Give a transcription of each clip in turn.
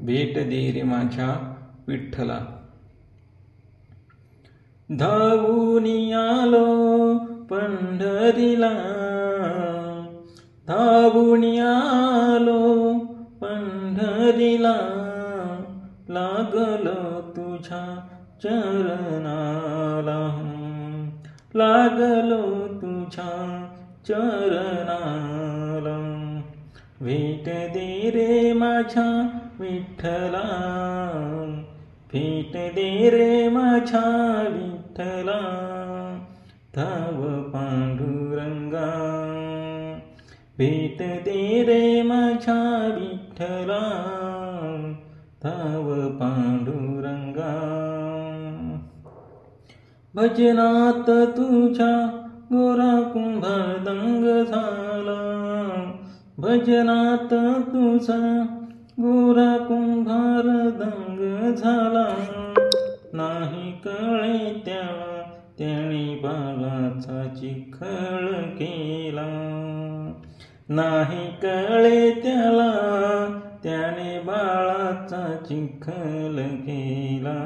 भेट दे रे माझ्या विठ्ठला. धावून आलो पंढरीला, धावून आलो पंढरीला, लागलो तुझ्या चरणाला, लागलो तुझ्या चरणाला. भेट दे रे माझ्या विठ्ठला, भेट दे रे माझ्या विठ्ठला, धाव पांडुरंगा. भेट दे रे माझ्या विठ्ठला, धाव पांडुरंगा. भजनात तुझ्या गोरा कुंभार दंग झाला, भजनात तुझा गोरा कुंभार दंग झाला. नाही कळे त्याला त्याने बाळाचा चिखल केला, नाही कळे त्याला त्याने बाळाचा चिखल केला.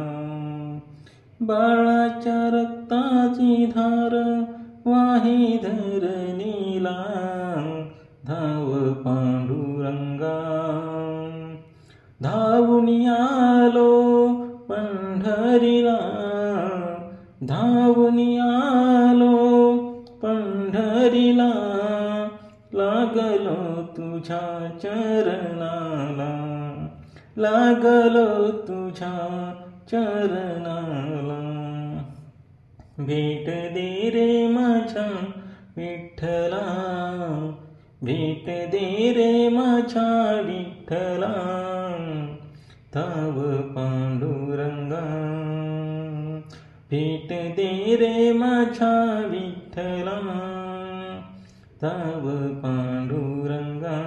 बाळाच्या रक्ताची धार वाही धरणीला, धाव पांडुरंगा. धावून आलो पंढरीला, धावून आलो पंढरीला, लागलो तुझ्या चरणाला, लागलो तुझ्या चरणाला. भेट दे रे माझ्या विठ्ठला, भेट दे रे माझ्या विठ्ठला, धाव पांडुरंगा. भेट दे रे माझ्या विठ्ठला, धाव पांडुरंगा.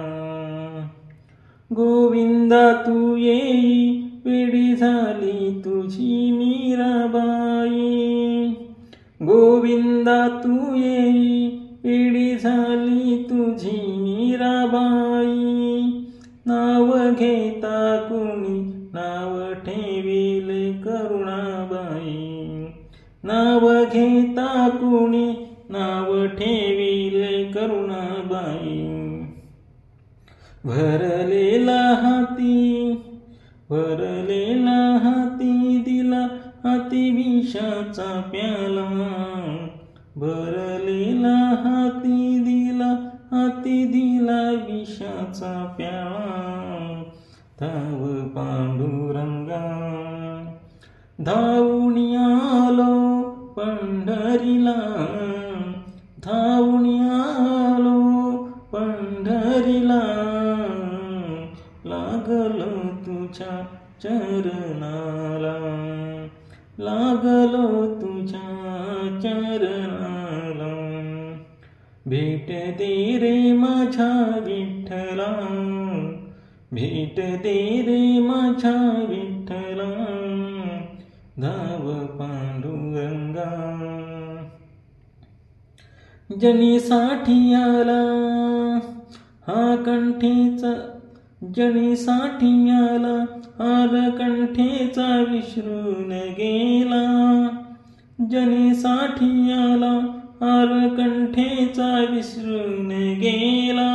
गोविंदा तू येई वेडी झाली तुझी मीराबाई, गोविंदा तू येई वेडी झाली तुझी मीराबाई. नाव घेता कुणी नाव ठेवील करुणाबाई, नाव घेता कुणी नाव ठेवील करुणाबाई. भरलेला हाती, भरलेला हाती दिला हाती विषाचा प्याला, भरलेला हाती दिला हाती दिला विषाचा प्याला, धाव पांडुरंगा. धावून आलो पंढरीला, धावून आलो पंढरीला, लागलो तुझ्या चरणाला, लागलो तुझ्या चरणाला. भेट दे रे माझ्या विठ्ठला, भेट दे रे माझ्या विठ्ठला, धाव पांडुरंगा. जनीसाठी आला हा कंठीचा, जनीसाठी आला हार कंठेचा विसरून गेला, जनीसाठी आला हार कंठेचा विसरून गेला.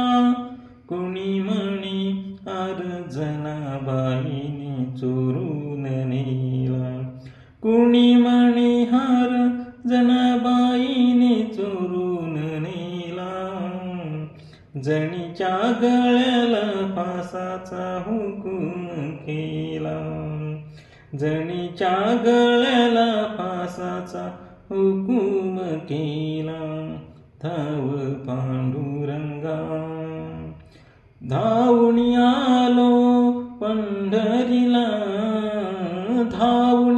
कुणी म्हणे हार जनाबाईने चोरून नेला, कुणी म्हणे हार जनाबाईने चोरून नेला. जणीच्या गळ्याला फासाचा हुकूम केला, जणीच्या गळ्याला फासाचा हुकूम केला, धाव पांडुरंगा. धावून आलो पंढरीला, धावून